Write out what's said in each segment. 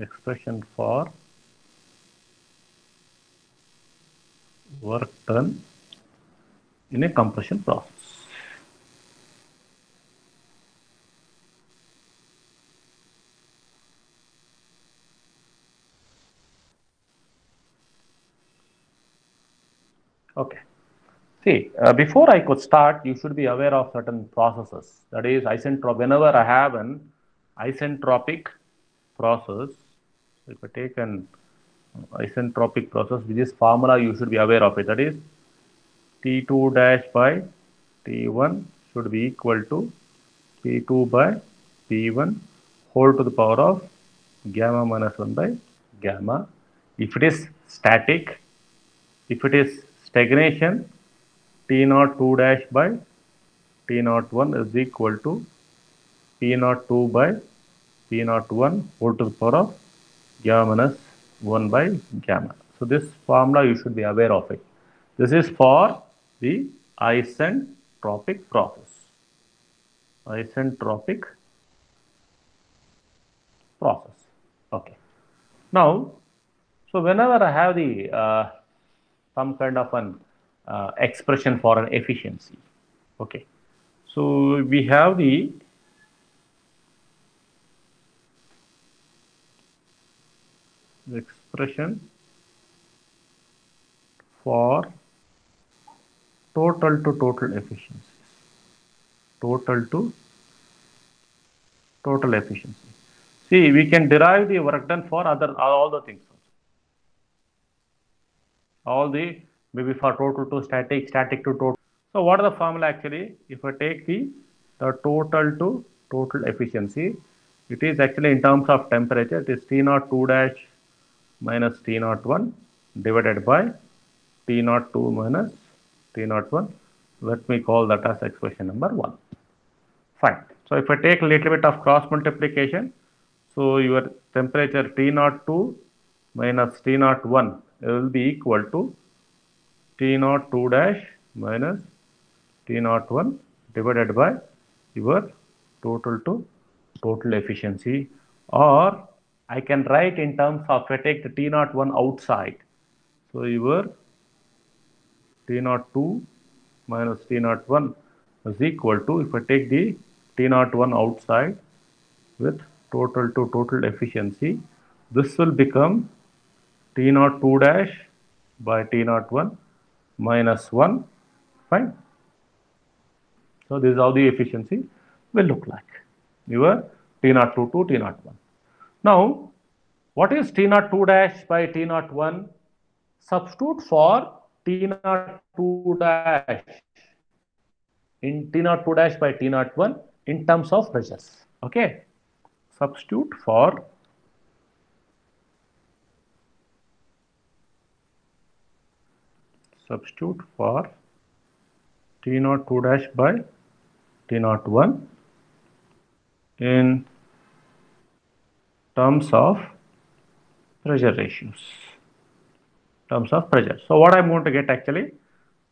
expression for work done in a compression process. Okay. See, before I could start, you should be aware of certain processes. That is, whenever I have an isentropic process, if I take an isentropic process, with this formula you should be aware of it. That is, T2 dash by T1 should be equal to P2 by P1 whole to the power of gamma minus 1 by gamma. If it is static, if it is stagnation, T naught 2 dash by T naught 1 is equal to P naught 2 by P naught 1 whole to the power of gamma minus 1 by gamma. So this formula you should be aware of it. This is for the isentropic process. Isentropic process. Okay. Now, so whenever I have the some kind of an expression for an efficiency, okay. So we have the expression for total to total efficiency. Total to total efficiency. See, we can derive the work done for all the things. All the maybe for total to static, static to total. So what is the formula actually? If I take the total to total efficiency, it is actually in terms of temperature, it is T naught 2 dash minus T naught 1 divided by T naught 2 minus T naught 1. Let me call that as expression number 1. Fine. So if I take a little bit of cross multiplication, so your temperature T naught 2 minus T naught 1 will be equal to T naught 2 dash minus T naught 1 divided by your total to total efficiency, or I can write in terms of, if I take the T naught 1 outside, so your T naught 2 minus T naught 1 is equal to, if I take the T naught 1 outside with total to total efficiency, this will become T naught 2 dash by T naught 1 minus 1. Fine. So this is how the efficiency will look like. Your T naught 2 to T naught 1. Now, what is T naught 2 dash by T naught 1? Substitute for T naught 2 dash in T naught 2 dash by T naught 1 in terms of pressures. Okay. Substitute for T naught 2 dash by T naught 1 in terms of pressure ratios. Terms of pressure. So what I'm going to get actually,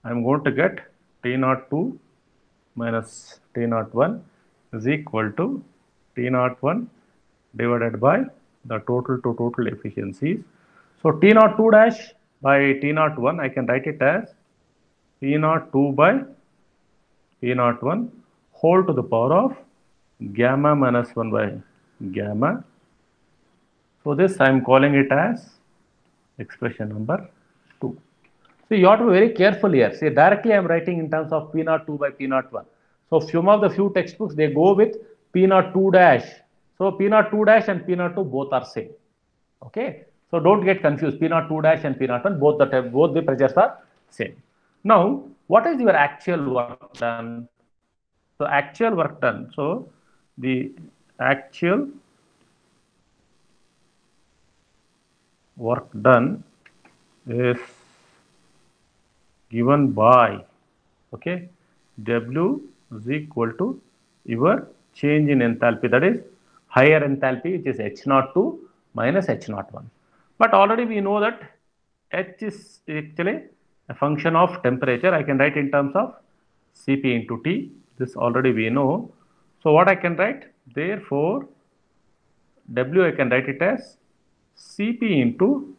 I'm going to get T naught 2 minus T naught 1 is equal to T naught 1 divided by the total to total efficiencies. So T naught 2 dash by T naught 1, I can write it as P naught 2 by P naught 1 whole to the power of gamma minus 1 by gamma. So this I am calling it as expression number 2. So you have to be very careful here. See, directly I am writing in terms of P naught 2 by P naught 1. So some of the few textbooks, they go with P naught 2 dash. So P naught 2 dash and P naught 2 both are same. Okay. So don't get confused. P naught 2 dash and P naught 1, both the pressures are same. Now, what is your actual work done? So actual work done. So the actual work done is given by, okay, W is equal to your change in enthalpy, that is higher enthalpy, which is H naught 2 minus H naught 1. But already we know that H is actually a function of temperature. I can write in terms of Cp into T. This already we know. So what I can write? Therefore, W I can write it as Cp into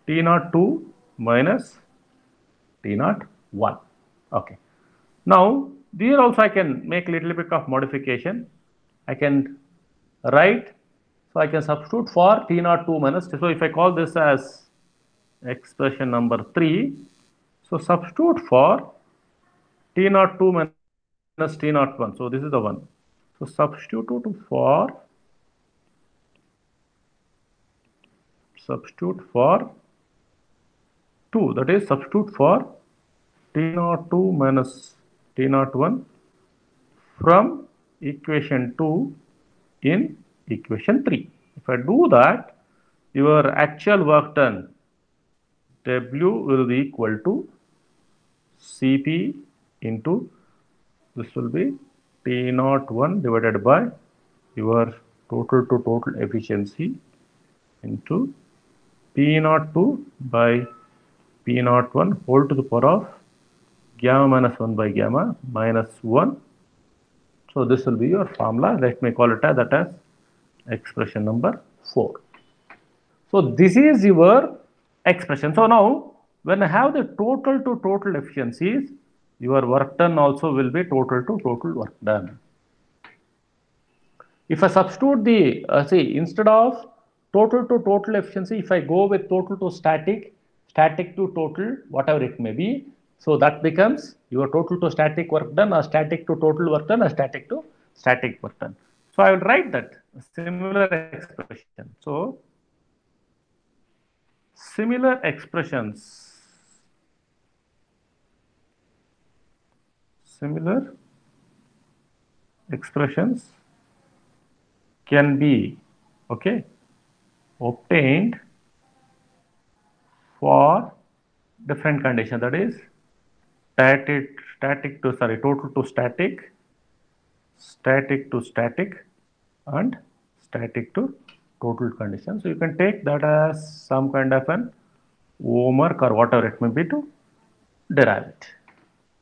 T02 minus T01. Okay. Now, here also I can make a little bit of modification. I can write, so I can substitute for T02 minus, so if I call this as expression number 3, so substitute for T02 minus T01, so this is the one. So substitute for 2, that is substitute for T02 minus T01 from equation 2 in equation 3. If I do that, your actual work done W will be equal to Cp into, this will be T01 divided by your total to total efficiency into P02 by P01 whole to the power of gamma minus 1 by gamma minus 1. So this will be your formula. Let me call it as that as expression number 4. So this is your expression. So now when I have the total to total efficiencies, your work done also will be total to total work done. If I substitute the, instead of total to total efficiency, if I go with total to static, static to total, whatever it may be, so that becomes your total to static work done, or static to total work done, or static to static work done. So I will write that similar expression. So similar expressions can be, okay, obtained for different conditions, that is total to static, static to static, and static to total condition. So you can take that as some kind of an homework or whatever it may be to derive it.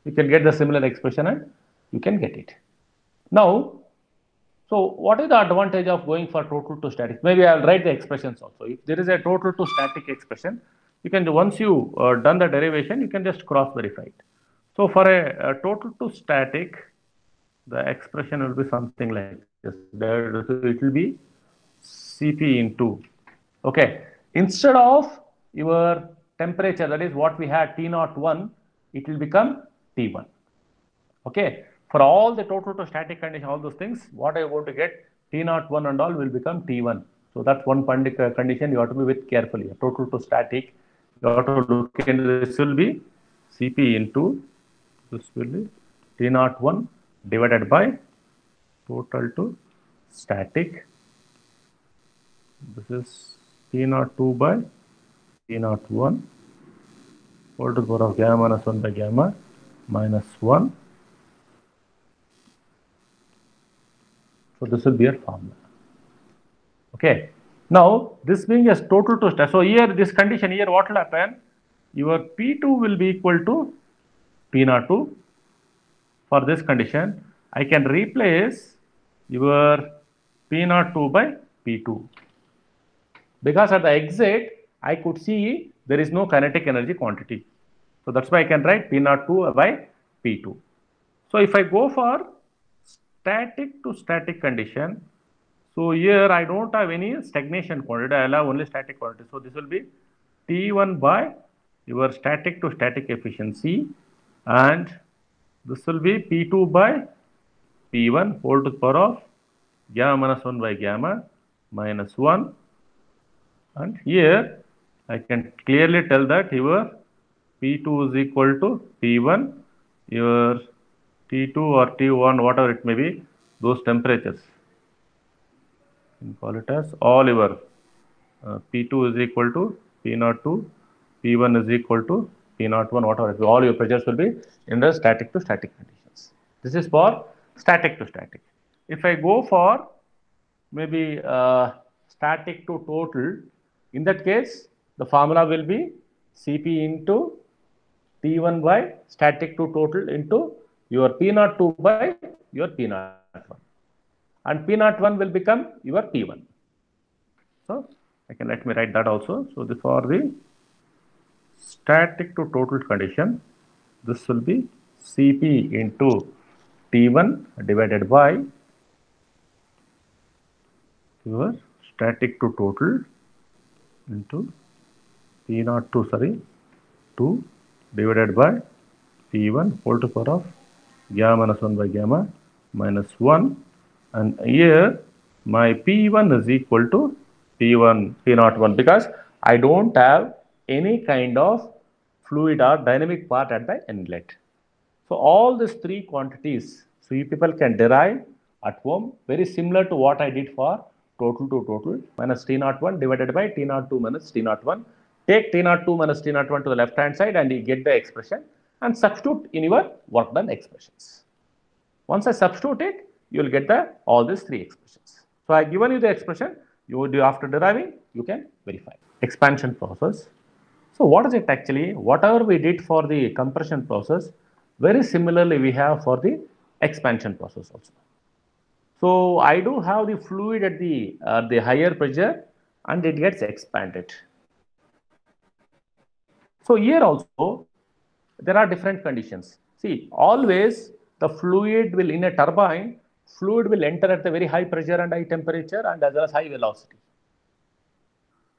You can get the similar expression and you can get it. Now, so what is the advantage of going for total to static? Maybe I'll write the expressions also. If there is a total to static expression, you can, once you done the derivation, you can just cross verify it. So for a total to static, the expression will be something like this. It will be Cp into, okay, instead of your temperature, that is what we had T01, it will become T1. Okay, for all the total to static condition, all those things, what I want to get, T01 and all will become T1. So that's one condition you have to be with carefully. Total to static, you have to look into, this will be Cp into, this will be T01 divided by total to static. This is T02 by T01 whole to the power of gamma minus 1 by gamma minus 1. So this will be your formula. Okay. Now this being as total to static. So here this condition here, what will happen? Your P2 will be equal to P02. For this condition, I can replace your P02 by P2. Because at the exit, I could see there is no kinetic energy quantity. So that's why I can write P02 by P2. So if I go for static to static condition, so here I don't have any stagnation quantity, I will have only static quantity. So this will be T1 by your static to static efficiency, and this will be P2 by P1 whole to the power of gamma minus 1 by gamma minus 1. And here I can clearly tell that your P2 is equal to P1, your T2 or T1, whatever it may be, those temperatures. You can call it as all your P2 is equal to P02, P1 is equal to P01, whatever. All your pressures will be in the static to static conditions. This is for static to static. If I go for maybe static to total, in that case, the formula will be Cp into T1 by static to total into your P02 by your P01. And P01 will become your P1. So let me write that also. So this for the static to total condition, this will be Cp into T1 divided by your static to total into P02, sorry, 2 divided by P1 whole to power of gamma minus 1 by gamma minus 1, and here my P1 is equal to P01 because I don't have any kind of fluid or dynamic part at the inlet. So all these three quantities, so you people can derive at home, very similar to what I did for total to total minus T01 divided by T02 minus T01. Take T02 minus T01 to the left hand side and you get the expression and substitute in your work done expressions. Once I substitute it, you will get all these three expressions. So I have given you the expression, you do after deriving, you can verify. Expansion process. So what is it actually? Whatever we did for the compression process, very similarly we have for the expansion process also. So I do have the fluid at the higher pressure and it gets expanded. So here also there are different conditions. See, always the fluid will in a turbine, fluid will enter at the very high pressure and high temperature and as well as high velocity.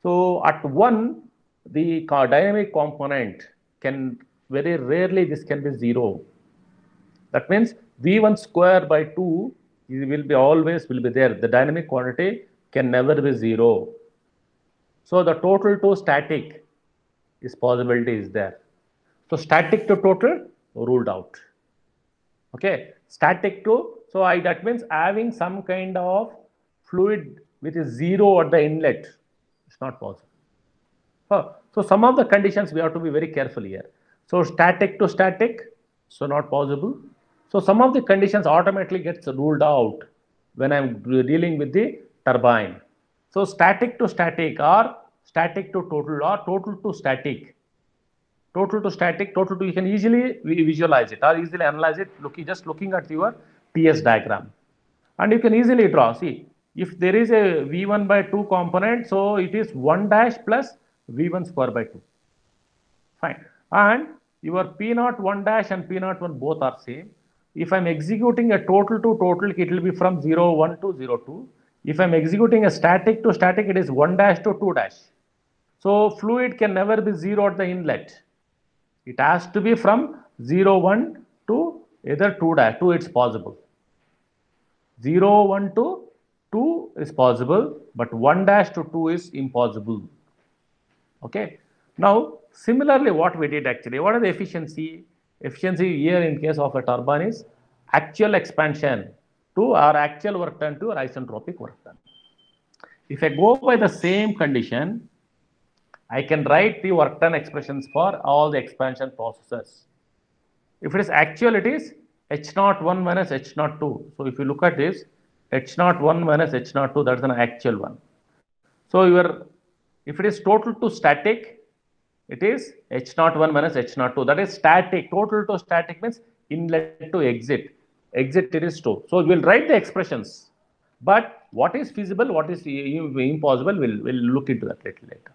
So at one, the dynamic component can very rarely this can be 0. That means V1 square by 2 will be always will be there. The dynamic quantity can never be 0. So the total to static is possibility is there. So static to total ruled out. Okay, static to, so that means having some kind of fluid which is 0 at the inlet, it's not possible. So some of the conditions we have to be very careful here. So static to static, so not possible. So some of the conditions automatically gets ruled out when I'm dealing with the turbine. So static to static or static to total or total to static. Total to static, total to, you can easily visualize it or easily analyze it just looking at your TS diagram. And you can easily draw, see, if there is a V1 by 2 component, so it is 1 dash plus V1 square by 2. Fine. And your P0 1 dash and P0 1 both are same. If I'm executing a total to total, it will be from 0, 1 to 0, 2. If I'm executing a static to static, it is 1 dash to 2 dash. So fluid can never be 0 at the inlet. It has to be from 0, 1 to either 2 dash, 2 it's possible. 0, 1 to 2 is possible, but 1 dash to 2 is impossible. Okay. Now, similarly, what we did actually, what is the efficiency? Efficiency here in case of a turbine is actual expansion to our actual work done to our isentropic work done. If I go by the same condition, I can write the work done expressions for all the expansion processes. If it is actual, it is H01 minus H02. So if you look at this, H01 minus H02, that's an actual one. So if it is total to static, it is H01 minus H02. That is static. Total to static means inlet to exit. Exit it is 2. So we will write the expressions. But what is feasible, what is impossible, we'll look into that little later.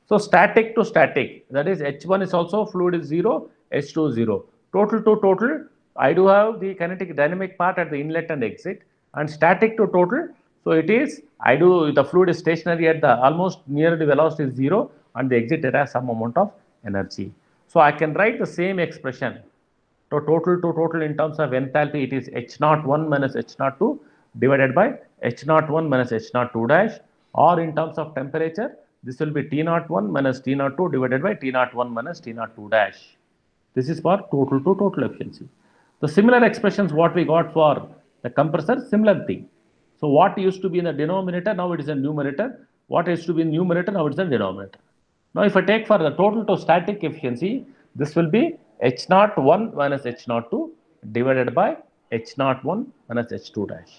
So static to static, that is H1 is also fluid is 0, H2 is 0. Total to total, I do have the kinetic dynamic part at the inlet and exit, and static to total, so it is, the fluid is stationary at the almost near the velocity is 0 and the exit it has some amount of energy. So I can write the same expression. So total to total in terms of enthalpy, it is H01 minus H02 divided by H01 minus H02 dash, or in terms of temperature, this will be T01 minus T02 divided by T01 minus T02 dash. This is for total to total efficiency. The similar expressions what we got for the compressor, similar thing. So what used to be in the denominator, now it is a numerator. What used to be in numerator, now it is a denominator. Now if I take for the total to static efficiency, this will be H01 minus H02 divided by H01 minus H2 dash.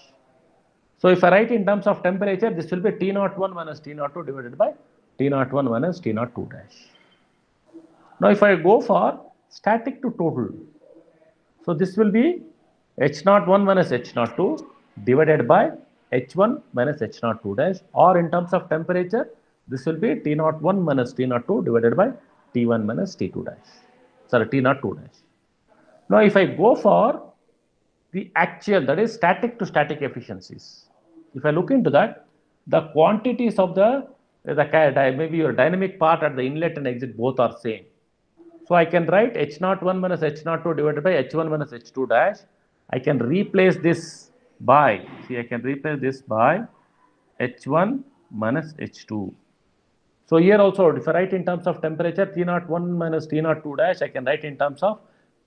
So if I write in terms of temperature, this will be T01 minus T02 divided by T01 minus T02 dash. Now if I go for static to total, so this will be H01 minus H02 divided by H1 minus H02 dash, or in terms of temperature, This will be T naught 1 minus T naught 2 divided by T1 minus T2 dash. Sorry, T naught 2 dash. Now, if I go for the actual, that is static to static efficiencies, if I look into that, the quantities of maybe your dynamic part at the inlet and exit both are same. So I can write H naught 1 minus H naught 2 divided by H1 minus H2 dash. I can replace this by, see, I can replace this by H1 minus H2. So here also, if I write in terms of temperature, T naught 1 minus T naught 2 dash, I can write in terms of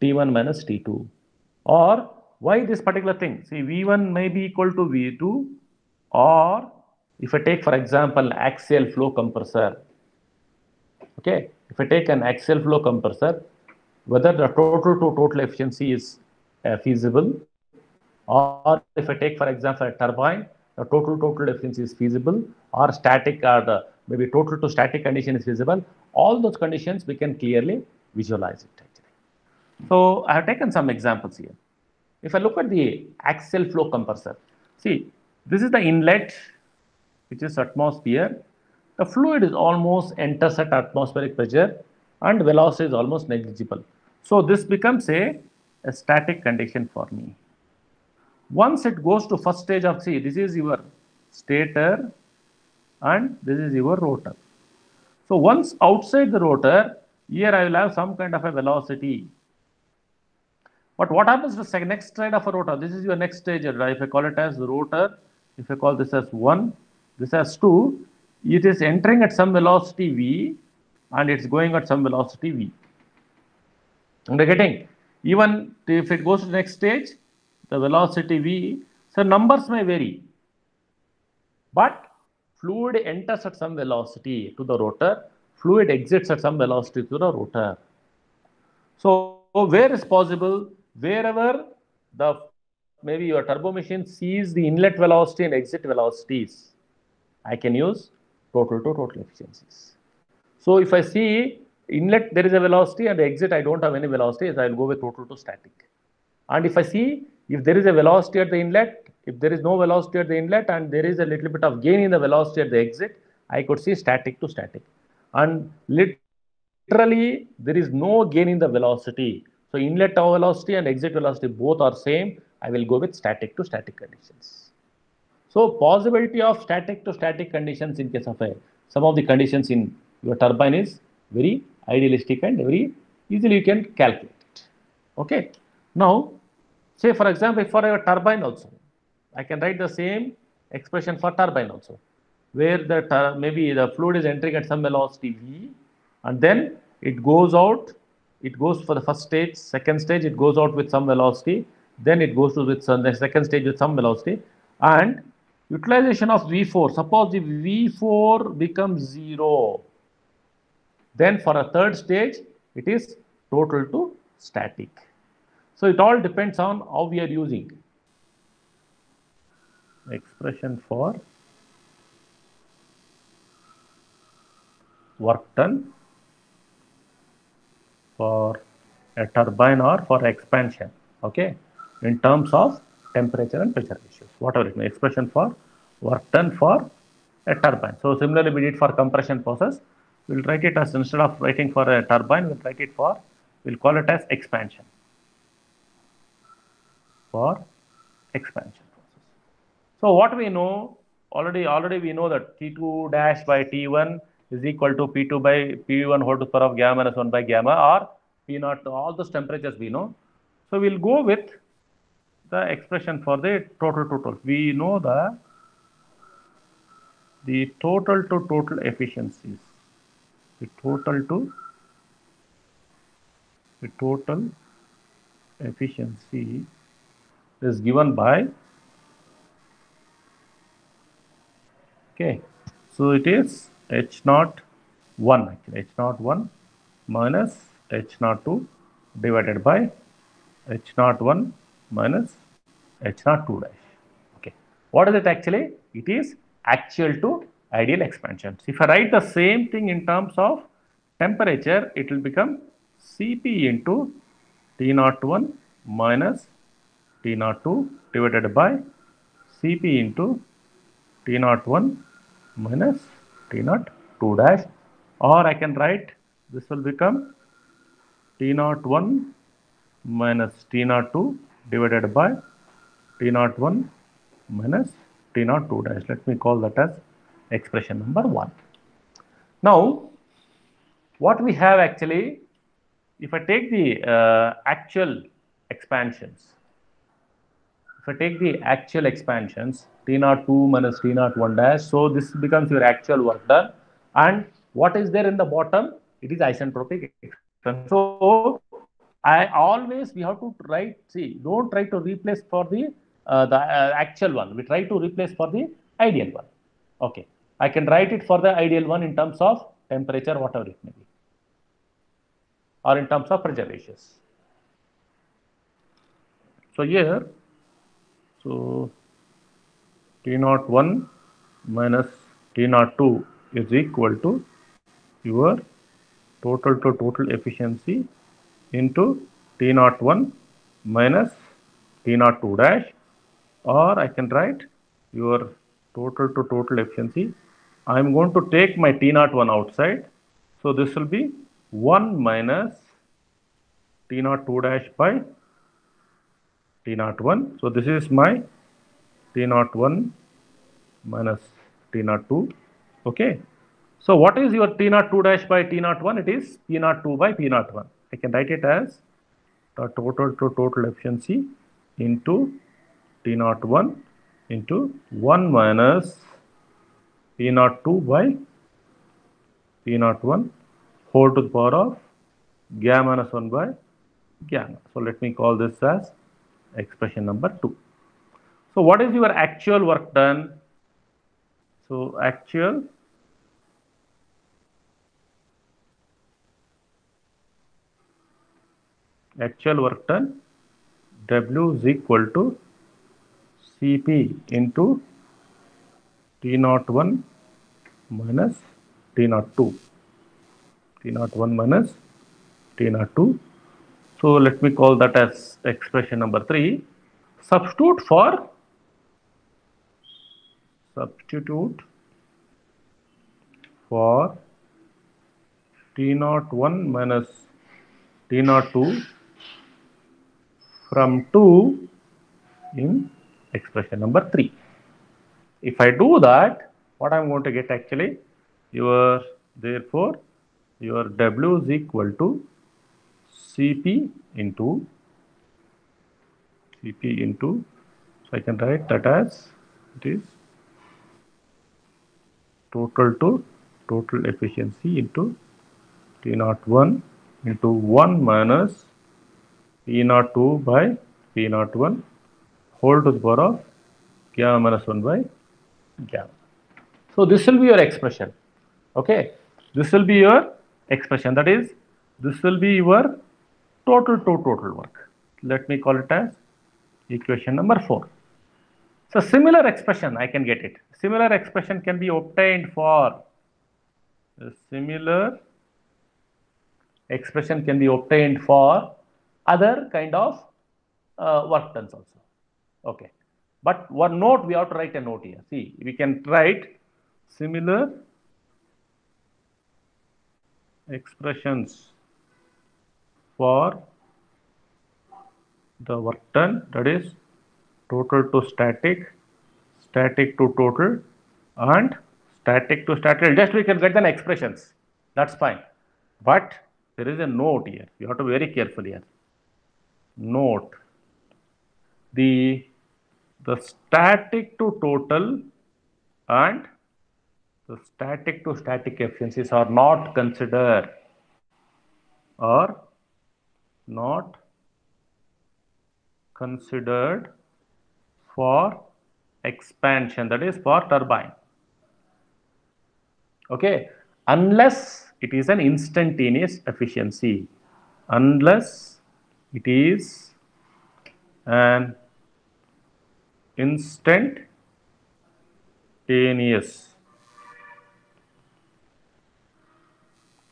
T1 minus T2. Or why this particular thing? See, V1 may be equal to V2, or if I take, for example, axial flow compressor, okay, if I take an axial flow compressor, whether the total to total efficiency is feasible, or if I take, for example, a turbine, the total efficiency is feasible, or static, or the maybe total to static condition is feasible. All those conditions we can clearly visualize it actually. So I have taken some examples here. If I look at the axial flow compressor, see, this is the inlet, which is atmosphere. The fluid is almost enters at atmospheric pressure and velocity is almost negligible. So this becomes a static condition for me. Once it goes to first stage of, see, this is your stator and this is your rotor. So once outside the rotor, here I will have some kind of a velocity. But what happens to the next side of a rotor? This is your next stage. If I call it as rotor, if I call this as 1, this as 2, it is entering at some velocity v and it's going at some velocity v. And you're getting, even if it goes to the next stage, the velocity v, so numbers may vary, but fluid enters at some velocity to the rotor, fluid exits at some velocity to the rotor. So where is possible, wherever the maybe your turbo machine sees the inlet velocity and exit velocities, I can use total to total efficiencies. So if I see inlet there is a velocity and exit I don't have any velocity, I will go with total to static. And if I see if there is a velocity at the inlet, if there is no velocity at the inlet and there is a little bit of gain in the velocity at the exit, I could see static to static. And literally there is no gain in the velocity. So inlet velocity and exit velocity both are same. I will go with static to static conditions. So possibility of static to static conditions in case of some of the conditions in your turbine is very idealistic and very easily you can calculate it. Okay. Now, say for example, for a turbine also, I can write the same expression for turbine also, where the maybe the fluid is entering at some velocity v, and then it goes out. It goes for the first stage, second stage, it goes out with some velocity. Then it goes to with the second stage with some velocity, and utilization of V4. Suppose the V4 becomes 0, then for a third stage, it is total to static. So it all depends on how we are using expression for work done for a turbine or for expansion, okay, in terms of temperature and pressure ratios, whatever it may, expression for work done for a turbine. So similarly we did for compression process, we'll write it as, instead of writing for a turbine, we'll write it for, we'll call it as expansion, for expansion process. So what we know, already we know that T2 dash by T1 is equal to P2 by P1 whole to the power of gamma minus 1 by gamma, or P naught, all those temperatures we know. So we'll go with the expression for the total. We know the total to total efficiencies. The total efficiency is given by, okay, so it is H naught 1 actually, H naught 1 minus H naught 2 divided by H naught 1 minus H naught 2 dash. Okay, what is it actually? It is actual to ideal expansion. So if I write the same thing in terms of temperature, it will become Cp into T naught 1 minus T naught 2 divided by Cp into T naught 1 minus T naught 2 dash, or I can write this will become T naught 1 minus T naught 2 divided by T naught 1 minus T naught 2 dash. Let me call that as expression number 1. Now, what we have actually, if I take the actual expansions, T naught 2 minus T naught 1 dash, so this becomes your actual work done. And what is there in the bottom? It is isentropic expansion. So I always, we have to write, see, don't try to replace for the actual one. We try to replace for the ideal one. Okay. I can write it for the ideal one in terms of temperature, whatever it may be, or in terms of pressure ratios. So here, so T naught 1 minus T naught 2 is equal to your total to total efficiency into T naught 1 minus T naught 2 dash, or I can write your total to total efficiency. I am going to take my T naught 1 outside. So this will be 1 minus T naught 2 dash by T naught 1. So this is my T naught 1 minus T naught 2. Okay. So what is your T naught 2 dash by T naught 1? It is P naught 2 by P naught 1. I can write it as the total to total efficiency into T naught 1 into 1 minus P naught 2 by P naught 1 whole to the power of gamma minus 1 by gamma. So let me call this as expression number 2. So what is your actual work done? So actual work done, W is equal to Cp into T naught 1 minus T naught 2. T naught 1 minus T naught 2. So let me call that as expression number 3. Substitute for T naught 1 minus T naught 2 from 2 in expression number 3. If I do that, what I'm going to get actually, therefore your W is equal to Cp into, so I can write that as it is total to total efficiency into T naught 1 into 1 minus P naught 2 by P naught 1 whole to the power of gamma minus 1 by gamma. So this will be your expression. Okay, this will be your expression. That is, this will be your total to total work. Let me call it as equation number 4. So similar expression, I can get it. Similar expression can be obtained for other kind of work done also. Okay, but one note, we have to write a note here. See, we can write similar expressions for the work done, that is total to static, static to total, and static to static. Just we can get the expressions. That's fine. But there is a note here. You have to be very careful here. Note, the static to total and the static to static efficiencies are not considered, for expansion, that is for turbine. Okay, unless it is an instantaneous efficiency, unless it is an instantaneous,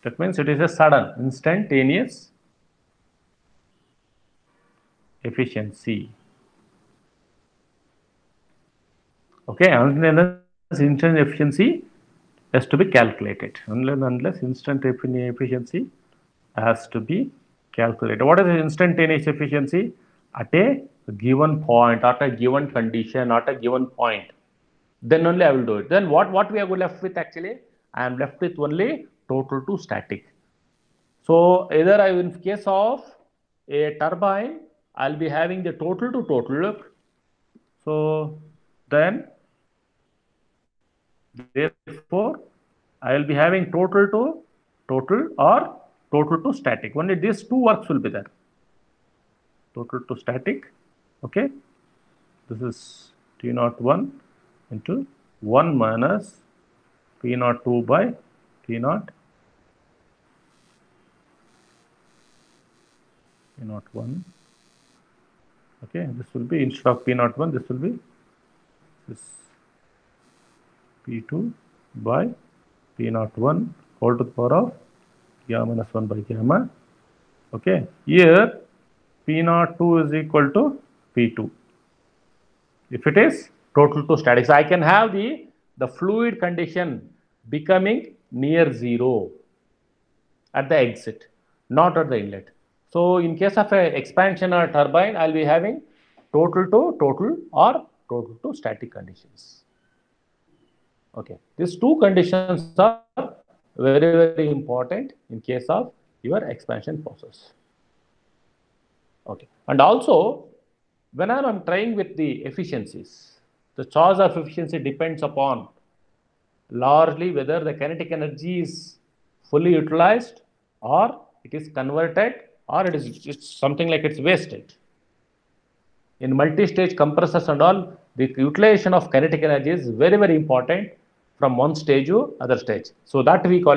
that means it is a sudden instantaneous efficiency. Okay, instantaneous efficiency has to be calculated. Unless instant efficiency has to be calculated. What is the instantaneous efficiency? At a given point, at a given condition, at a given point. Then only I will do it. Then what we are left with actually? I am left with only total to static. So either in case of a turbine, I'll be having the total to total. So then therefore I will be having total to total or total to static. Only these two works will be there. Total to static. Okay. This is T01 into 1 minus P02 by P01. Okay, this will be, instead of P01, this will be this P2 by P01 whole to the power of gamma minus 1 by gamma. Okay, here P02 is equal to P2. If it is total to static, so I can have the fluid condition becoming near zero at the exit, not at the inlet. So in case of a expansion or turbine, I'll be having total to total or total to static conditions. Okay, these two conditions are very important in case of your expansion process. Okay, and also when I'm trying with the efficiencies, the choice of efficiency depends upon largely whether the kinetic energy is fully utilized or it is converted or it's something like it's wasted. In multi-stage compressors and all, the utilization of kinetic energy is very important from one stage to other stage. So that we call